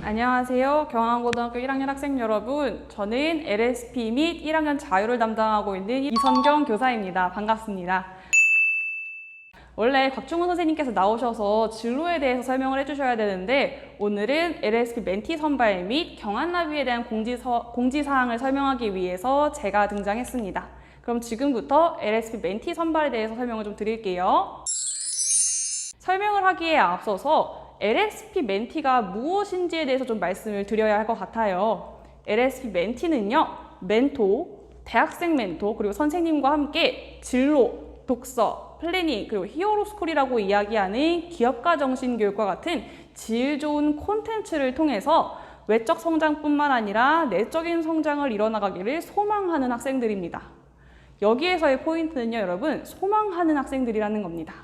안녕하세요. 경안고등학교 1학년 학생 여러분. 저는 LSP 및 1학년 자유를 담당하고 있는 이선경 교사입니다. 반갑습니다. 원래 곽중훈 선생님께서 나오셔서 진로에 대해서 설명을 해주셔야 되는데 오늘은 LSP 멘티 선발 및 경안나비에 대한 공지사항을 설명하기 위해서 제가 등장했습니다. 그럼 지금부터 LSP 멘티 선발에 대해서 설명을 좀 드릴게요. 설명을 하기에 앞서서 LSP 멘티가 무엇인지에 대해서 좀 말씀을 드려야 할 것 같아요. LSP 멘티는요, 멘토, 대학생 멘토, 그리고 선생님과 함께 진로, 독서, 플래닝, 그리고 히어로스쿨이라고 이야기하는 기업가 정신 교육과 같은 질 좋은 콘텐츠를 통해서 외적 성장뿐만 아니라 내적인 성장을 이뤄나가기를 소망하는 학생들입니다. 여기에서의 포인트는요, 여러분, 소망하는 학생들이라는 겁니다.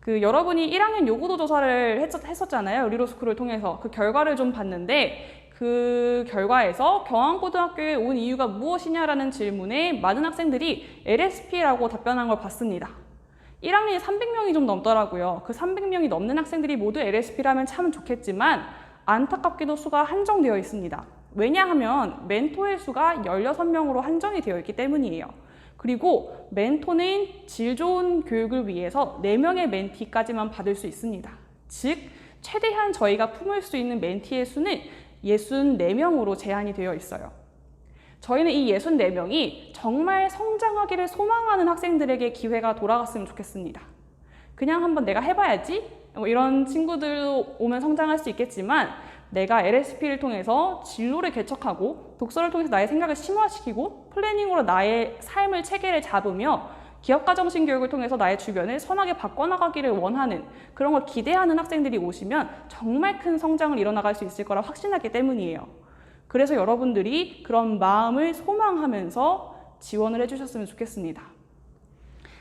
여러분이 1학년 요구도 조사를 했었잖아요. 리로스쿨을 통해서. 그 결과를 좀 봤는데 그 결과에서 경안고등학교에 온 이유가 무엇이냐라는 질문에 많은 학생들이 LSP라고 답변한 걸 봤습니다. 1학년이 300명이 좀 넘더라고요. 그 300명이 넘는 학생들이 모두 LSP라면 참 좋겠지만 안타깝게도 수가 한정되어 있습니다. 왜냐하면 멘토의 수가 16명으로 한정이 되어 있기 때문이에요. 그리고 멘토는 질 좋은 교육을 위해서 4명의 멘티까지만 받을 수 있습니다. 즉, 최대한 저희가 품을 수 있는 멘티의 수는 64명으로 제한이 되어 있어요. 저희는 이 64명이 정말 성장하기를 소망하는 학생들에게 기회가 돌아갔으면 좋겠습니다. 그냥 한번 내가 해봐야지? 이런 친구들 오면 성장할 수 있겠지만 내가 LSP를 통해서 진로를 개척하고 독서를 통해서 나의 생각을 심화시키고 플래닝으로 나의 삶을 체계를 잡으며 기업가 정신 교육을 통해서 나의 주변을 선하게 바꿔나가기를 원하는 그런 걸 기대하는 학생들이 오시면 정말 큰 성장을 이뤄나갈 수 있을 거라 확신하기 때문이에요. 그래서 여러분들이 그런 마음을 소망하면서 지원을 해주셨으면 좋겠습니다.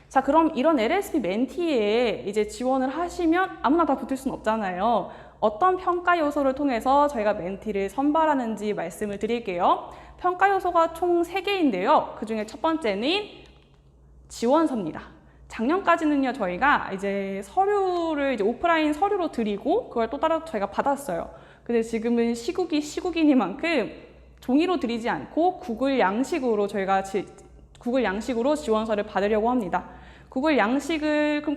자, 그럼 이런 LSP 멘티에 이제 지원을 하시면 아무나 다 붙을 수는 없잖아요. 어떤 평가 요소를 통해서 저희가 멘티를 선발하는지 말씀을 드릴게요. 평가 요소가 총 3개인데요. 그 중에 첫 번째는 지원서입니다. 작년까지는요, 저희가 이제 서류를 이제 오프라인 서류로 드리고 그걸 또 따로 저희가 받았어요. 근데 지금은 시국이 시국이니만큼 종이로 드리지 않고 구글 양식으로 저희가 구글 양식으로 지원서를 받으려고 합니다. 그럼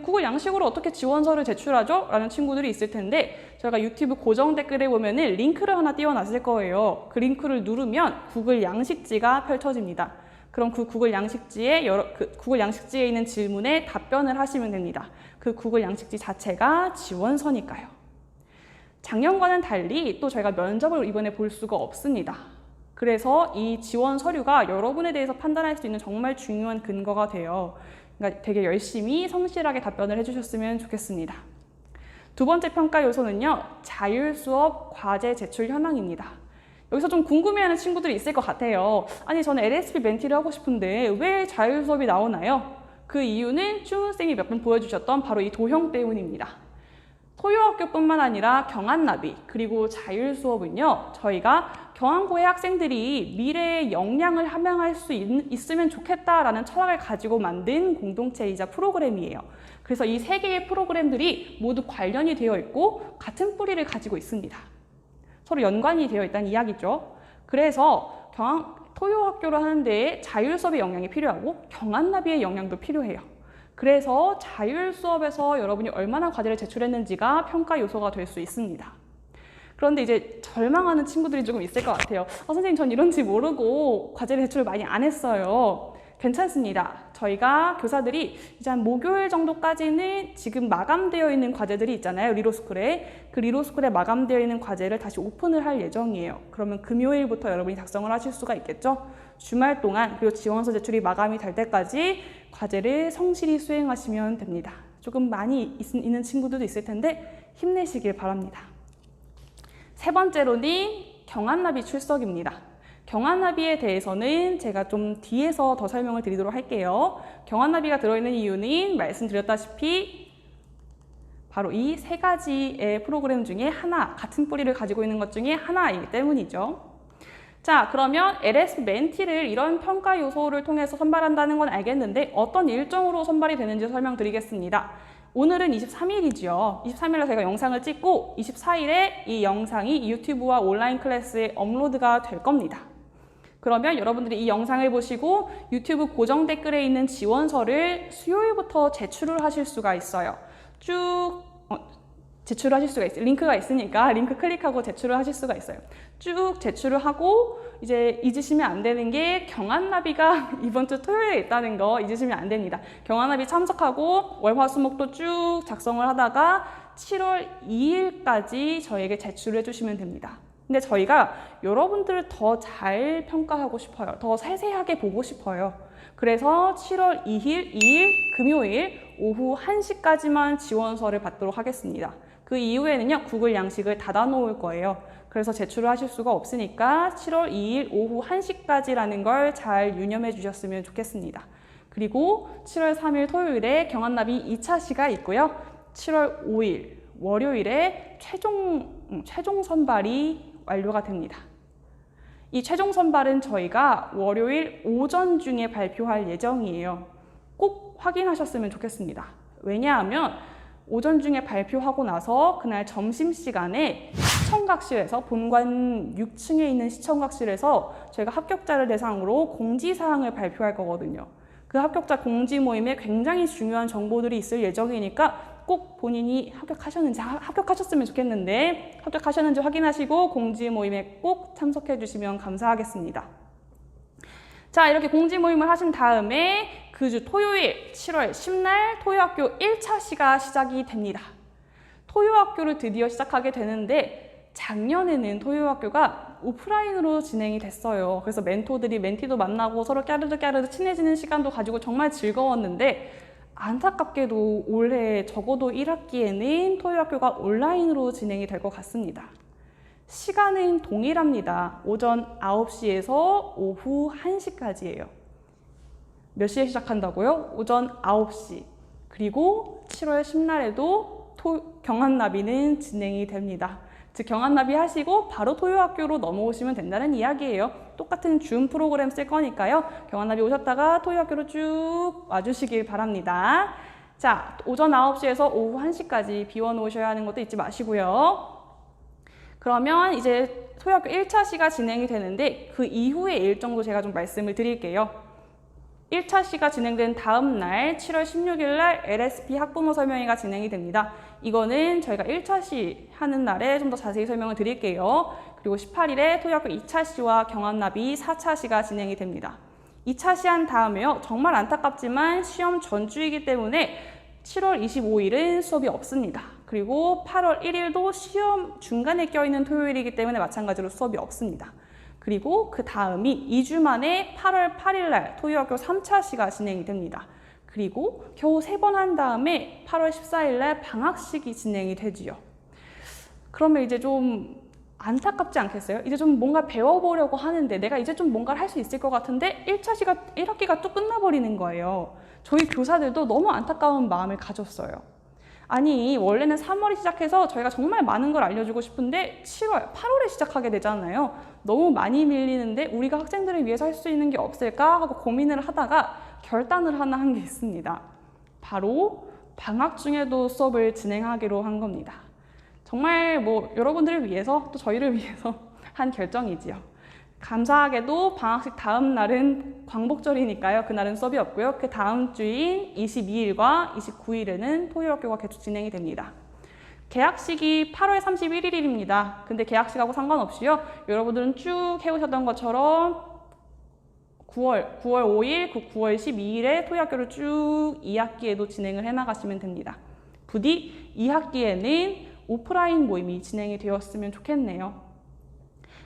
구글 양식으로 어떻게 지원서를 제출하죠? 라는 친구들이 있을 텐데 저희가 유튜브 고정 댓글에 보면은 링크를 하나 띄워놨을 거예요. 그 링크를 누르면 구글 양식지가 펼쳐집니다. 그럼 그 구글 양식지에 있는 질문에 답변을 하시면 됩니다. 그 구글 양식지 자체가 지원서니까요. 작년과는 달리 또 저희가 면접을 이번에 볼 수가 없습니다. 그래서 이 지원 서류가 여러분에 대해서 판단할 수 있는 정말 중요한 근거가 돼요. 그러니까 되게 열심히 성실하게 답변을 해주셨으면 좋겠습니다. 두 번째 평가 요소는요, 자율수업 과제 제출 현황입니다. 여기서 좀 궁금해하는 친구들이 있을 것 같아요. 아니, 저는 LSP 멘티를 하고 싶은데 왜 자율수업이 나오나요? 그 이유는 충훈쌤이 몇 번 보여주셨던 바로 이 도형 때문입니다. 토요학교뿐만 아니라 경안나비 그리고 자율수업은요, 저희가 경안고의 학생들이 미래의 역량을 함양할 수 있으면 좋겠다라는 철학을 가지고 만든 공동체이자 프로그램이에요. 그래서 이 3개의 프로그램들이 모두 관련이 되어 있고 같은 뿌리를 가지고 있습니다. 서로 연관이 되어 있다는 이야기죠. 그래서 토요학교를 하는데 자율수업의 역량이 필요하고 경안나비의 역량도 필요해요. 그래서 자율수업에서 여러분이 얼마나 과제를 제출했는지가 평가 요소가 될 수 있습니다. 그런데 이제 절망하는 친구들이 조금 있을 것 같아요. 선생님, 전 이런지 모르고 과제를 제출을 많이 안 했어요. 괜찮습니다. 저희가 교사들이 이제 한 목요일 정도까지는 지금 마감되어 있는 과제들이 있잖아요. 리로스쿨에. 그 리로스쿨에 마감되어 있는 과제를 다시 오픈을 할 예정이에요. 그러면 금요일부터 여러분이 작성을 하실 수가 있겠죠. 주말 동안 그리고 지원서 제출이 마감이 될 때까지 과제를 성실히 수행하시면 됩니다. 조금 많이 있는 친구들도 있을 텐데 힘내시길 바랍니다. 세 번째로는 경안나비 출석입니다. 경안나비에 대해서는 제가 좀 뒤에서 더 설명을 드리도록 할게요. 경안나비가 들어있는 이유는 말씀드렸다시피 바로 이 3가지의 프로그램 중에 하나, 같은 뿌리를 가지고 있는 것 중에 하나이기 때문이죠. 자, 그러면 LSP 멘티를 이런 평가 요소를 통해서 선발한다는 건 알겠는데 어떤 일정으로 선발이 되는지 설명드리겠습니다. 오늘은 23일이죠. 23일에 저희가 영상을 찍고 24일에 이 영상이 유튜브와 온라인 클래스에 업로드가 될 겁니다. 그러면 여러분들이 이 영상을 보시고 유튜브 고정 댓글에 있는 지원서를 수요일부터 제출을 하실 수가 있어요. 쭉 제출을 하실 수가 있어요. 링크가 있으니까 링크 클릭하고 제출을 하실 수가 있어요. 쭉 제출을 하고 이제 잊으시면 안 되는 게 경한나비가 이번 주 토요일에 있다는 거 잊으시면 안 됩니다. 경한나비 참석하고 월화수목도 쭉 작성을 하다가 7월 2일까지 저에게 제출을 해주시면 됩니다. 근데 저희가 여러분들을 더 잘 평가하고 싶어요. 더 세세하게 보고 싶어요. 그래서 7월 2일 금요일 오후 1시까지만 지원서를 받도록 하겠습니다. 그 이후에는요, 구글 양식을 닫아 놓을 거예요. 그래서 제출을 하실 수가 없으니까 7월 2일 오후 1시까지라는 걸 잘 유념해 주셨으면 좋겠습니다. 그리고 7월 3일 토요일에 경한나비 2차 시가 있고요. 7월 5일 월요일에 최종 선발이 완료가 됩니다. 이 최종 선발은 저희가 월요일 오전 중에 발표할 예정이에요. 꼭 확인하셨으면 좋겠습니다. 왜냐하면 오전 중에 발표하고 나서 그날 점심시간에 시청각실에서 본관 6층에 있는 시청각실에서 저희가 합격자를 대상으로 공지사항을 발표할 거거든요. 그 합격자 공지 모임에 굉장히 중요한 정보들이 있을 예정이니까 꼭 본인이 합격하셨으면 좋겠는데 합격하셨는지 확인하시고 공지 모임에 꼭 참석해 주시면 감사하겠습니다. 자, 이렇게 공지 모임을 하신 다음에 그 주 토요일 7월 10날 토요학교 1차 시가 시작이 됩니다. 토요학교를 드디어 시작하게 되는데 작년에는 토요학교가 오프라인으로 진행이 됐어요. 그래서 멘티도 만나고 서로 까르르 친해지는 시간도 가지고 정말 즐거웠는데 안타깝게도 올해 적어도 1학기에는 토요학교가 온라인으로 진행이 될 것 같습니다. 시간은 동일합니다. 오전 9시에서 오후 1시까지예요. 몇 시에 시작한다고요? 오전 9시. 그리고 7월 10날에도 경한나비는 진행이 됩니다. 즉 경한나비 하시고 바로 토요학교로 넘어오시면 된다는 이야기예요. 똑같은 줌 프로그램 쓸 거니까요. 경한나비 오셨다가 토요학교로 쭉 와주시길 바랍니다. 자, 오전 9시에서 오후 1시까지 비워놓으셔야 하는 것도 잊지 마시고요. 그러면 이제 토요학교 1차 시가 진행이 되는데 그 이후의 일정도 제가 좀 말씀을 드릴게요. 1차 시가 진행된 다음 날 7월 16일 날 LSP 학부모 설명회가 진행이 됩니다. 이거는 저희가 1차 시 하는 날에 좀 더 자세히 설명을 드릴게요. 그리고 18일에 토요학교 2차 시와 경한나비 4차 시가 진행이 됩니다. 2차 시 한 다음에요. 정말 안타깝지만 시험 전주이기 때문에 7월 25일은 수업이 없습니다. 그리고 8월 1일도 시험 중간에 껴있는 토요일이기 때문에 마찬가지로 수업이 없습니다. 그리고 그 다음이 2주 만에 8월 8일 날 토요학교 3차 시가 진행이 됩니다. 그리고 겨우 3번 한 다음에 8월 14일 날 방학식이 진행이 되지요. 그러면 이제 좀 안타깝지 않겠어요? 이제 좀 뭔가 배워보려고 하는데 내가 이제 좀 뭔가를 할 수 있을 것 같은데 1차 시가 1학기가 또 끝나버리는 거예요. 저희 교사들도 너무 안타까운 마음을 가졌어요. 아니 원래는 3월에 시작해서 저희가 정말 많은 걸 알려주고 싶은데 7월, 8월에 시작하게 되잖아요. 너무 많이 밀리는데 우리가 학생들을 위해서 할 수 있는 게 없을까 하고 고민을 하다가 결단을 하나 한 게 있습니다. 바로 방학 중에도 수업을 진행하기로 한 겁니다. 정말 뭐 여러분들을 위해서 또 저희를 위해서 한 결정이지요. 감사하게도 방학식 다음 날은 광복절이니까요. 그날은 수업이 없고요. 그 다음 주인 22일과 29일에는 토요학교가 계속 진행이 됩니다. 개학식이 8월 31일입니다. 근데 개학식하고 상관없이요. 여러분들은 쭉 해오셨던 것처럼 9월 5일, 9월 12일에 토요학교를 쭉 2학기에도 진행을 해나가시면 됩니다. 부디 2학기에는 오프라인 모임이 진행이 되었으면 좋겠네요.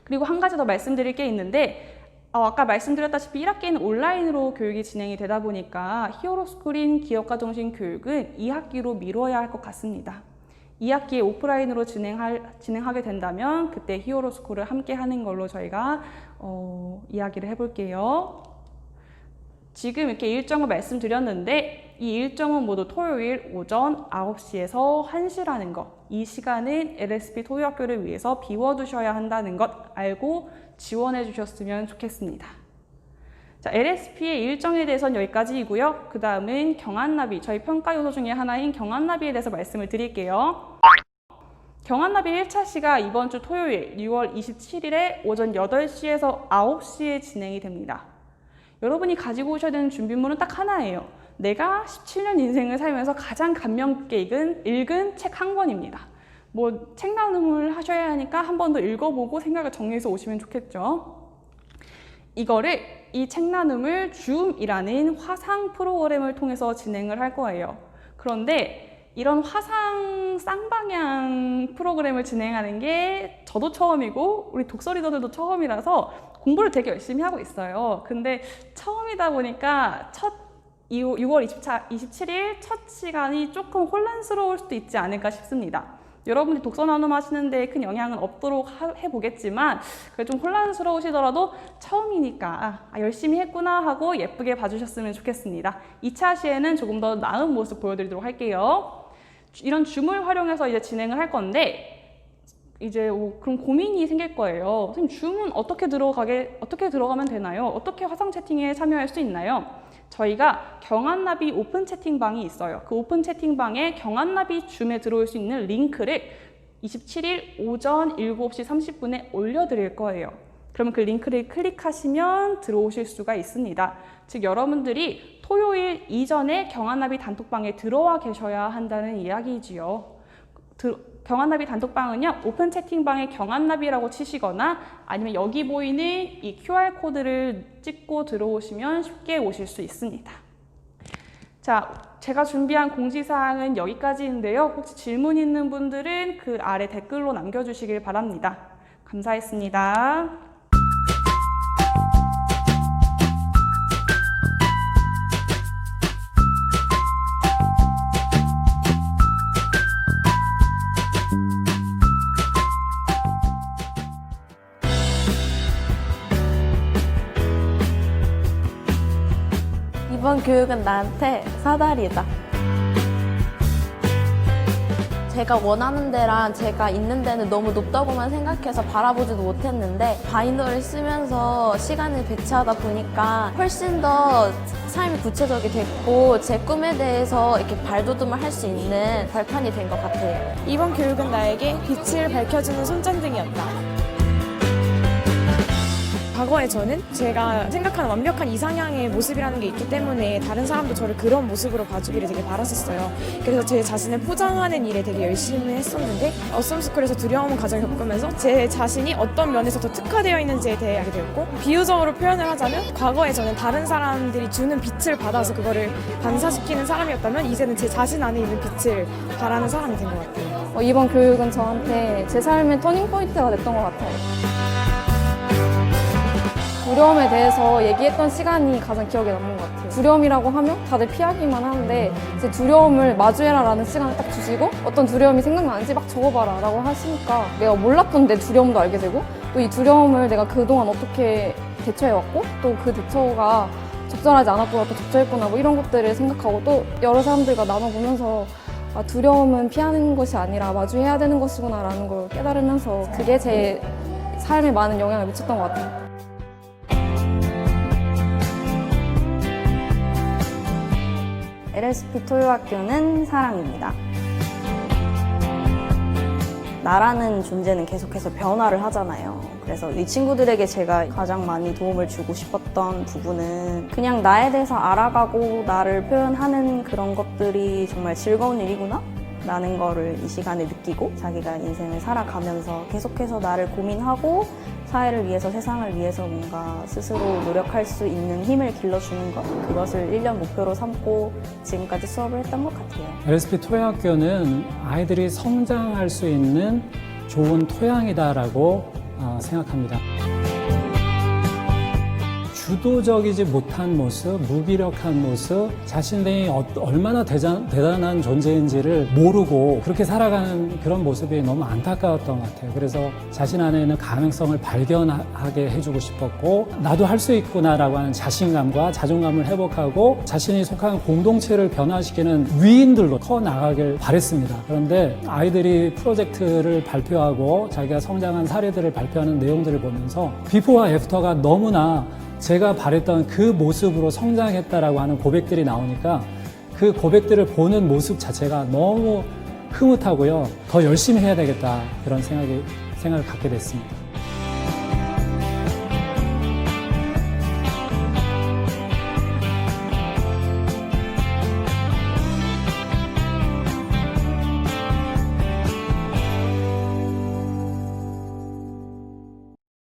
그리고 한 가지 더 말씀드릴 게 있는데 아까 말씀드렸다시피 1학기에는 온라인으로 교육이 진행이 되다 보니까 히어로스쿨인 기업가정신 교육은 2학기로 미뤄야 할 것 같습니다. 2학기에 오프라인으로 진행하게 된다면 그때 히어로스쿨을 함께 하는 걸로 저희가 이야기를 해볼게요. 지금 이렇게 일정을 말씀드렸는데 이 일정은 모두 토요일 오전 9시에서 1시라는 것, 이 시간은 LSP 토요학교를 위해서 비워두셔야 한다는 것 알고 지원해 주셨으면 좋겠습니다. 자, LSP의 일정에 대해서는 여기까지이고요. 그 다음은 경한나비, 저희 평가 요소 중에 하나인 경한나비에 대해서 말씀을 드릴게요. 경한나비 1차 시가 이번 주 토요일 6월 27일에 오전 8시에서 9시에 진행이 됩니다. 여러분이 가지고 오셔야 되는 준비물은 딱 하나예요. 내가 17년 인생을 살면서 가장 감명 깊게 읽은 책 한 권입니다. 뭐 책 나눔을 하셔야 하니까 한 번 더 읽어보고 생각을 정리해서 오시면 좋겠죠. 이 책 나눔을 줌이라는 화상 프로그램을 통해서 진행을 할 거예요. 그런데 이런 화상 쌍방향 프로그램을 진행하는 게 저도 처음이고 우리 독서 리더들도 처음이라서 공부를 되게 열심히 하고 있어요. 근데 처음이다 보니까 6월 27일 첫 시간이 조금 혼란스러울 수도 있지 않을까 싶습니다. 여러분이 독서 나눔 하시는데 큰 영향은 없도록 해보겠지만 좀 혼란스러우시더라도 처음이니까 열심히 했구나 하고 예쁘게 봐주셨으면 좋겠습니다. 2차 시에는 조금 더 나은 모습 보여드리도록 할게요. 이런 줌을 활용해서 이제 진행을 할 건데 이제 그럼 고민이 생길 거예요. 선생님, 줌은 어떻게 들어가면 되나요? 어떻게 화상 채팅에 참여할 수 있나요? 저희가 경한나비 오픈 채팅방이 있어요. 그 오픈 채팅방에 경한나비 줌에 들어올 수 있는 링크를 27일 오전 7시 30분에 올려드릴 거예요. 그러면 그 링크를 클릭하시면 들어오실 수가 있습니다. 즉 여러분들이 토요일 이전에 경한나비 단톡방에 들어와 계셔야 한다는 이야기지요. 경한나비 단톡방은요, 오픈 채팅방에 경한나비라고 치시거나 아니면 여기 보이는 이 QR코드를 찍고 들어오시면 쉽게 오실 수 있습니다. 자, 제가 준비한 공지사항은 여기까지인데요. 혹시 질문 있는 분들은 그 아래 댓글로 남겨주시길 바랍니다. 감사했습니다. 이번 교육은 나한테 사다리다. 제가 원하는 데랑 제가 있는 데는 너무 높다고만 생각해서 바라보지도 못했는데 바인더를 쓰면서 시간을 배치하다 보니까 훨씬 더 삶이 구체적이 됐고 제 꿈에 대해서 이렇게 발돋움을 할 수 있는 발판이 된 것 같아요. 이번 교육은 나에게 빛을 밝혀주는 손전등이었다. 과거에 저는 제가 생각하는 완벽한 이상향의 모습이라는 게 있기 때문에 다른 사람도 저를 그런 모습으로 봐주기를 되게 바랐었어요. 그래서 제 자신을 포장하는 일에 되게 열심히 했었는데 어썸스쿨에서 두려움 과정을 겪으면서 제 자신이 어떤 면에서 더 특화되어 있는지에 대해 알게 되었고, 비유적으로 표현을 하자면 과거에 저는 다른 사람들이 주는 빛을 받아서 그거를 반사시키는 사람이었다면 이제는 제 자신 안에 있는 빛을 바라는 사람이 된 것 같아요. 이번 교육은 저한테 제 삶의 터닝포인트가 됐던 것 같아요. 두려움에 대해서 얘기했던 시간이 가장 기억에 남는 것 같아요. 두려움이라고 하면 다들 피하기만 하는데 이제 두려움을 마주해라 라는 시간을 딱 주시고 어떤 두려움이 생각나는지 막 적어봐라 라고 하시니까 내가 몰랐던 내 두려움도 알게 되고 또 이 두려움을 내가 그동안 어떻게 대처해왔고 또 그 대처가 적절하지 않았구나 또 적절했구나 뭐 이런 것들을 생각하고 또 여러 사람들과 나눠보면서 두려움은 피하는 것이 아니라 마주해야 되는 것이구나 라는 걸 깨달으면서 그게 제 삶에 많은 영향을 미쳤던 것 같아요. LSP 토요학교는 사랑입니다. 나라는 존재는 계속해서 변화를 하잖아요. 그래서 이 친구들에게 제가 가장 많이 도움을 주고 싶었던 부분은 그냥 나에 대해서 알아가고 나를 표현하는 그런 것들이 정말 즐거운 일이구나? 라는 거를 이 시간에 느끼고 자기가 인생을 살아가면서 계속해서 나를 고민하고 사회를 위해서 세상을 위해서 뭔가 스스로 노력할 수 있는 힘을 길러주는 것, 그것을 1년 목표로 삼고 지금까지 수업을 했던 것 같아요. LSP 토요학교는 아이들이 성장할 수 있는 좋은 토양이다라고 생각합니다. 주도적이지 못한 모습, 무기력한 모습, 자신이 얼마나 대단한 존재인지를 모르고 그렇게 살아가는 그런 모습이 너무 안타까웠던 것 같아요. 그래서 자신 안에 있는 가능성을 발견하게 해주고 싶었고 나도 할 수 있구나라고 하는 자신감과 자존감을 회복하고 자신이 속한 공동체를 변화시키는 위인들로 커나가길 바랬습니다. 그런데 아이들이 프로젝트를 발표하고 자기가 성장한 사례들을 발표하는 내용들을 보면서 비포와 애프터가 너무나 제가 바랬던 그 모습으로 성장했다라고 하는 고백들이 나오니까 그 고백들을 보는 모습 자체가 너무 흐뭇하고요. 더 열심히 해야 되겠다 그런 생각을 갖게 됐습니다.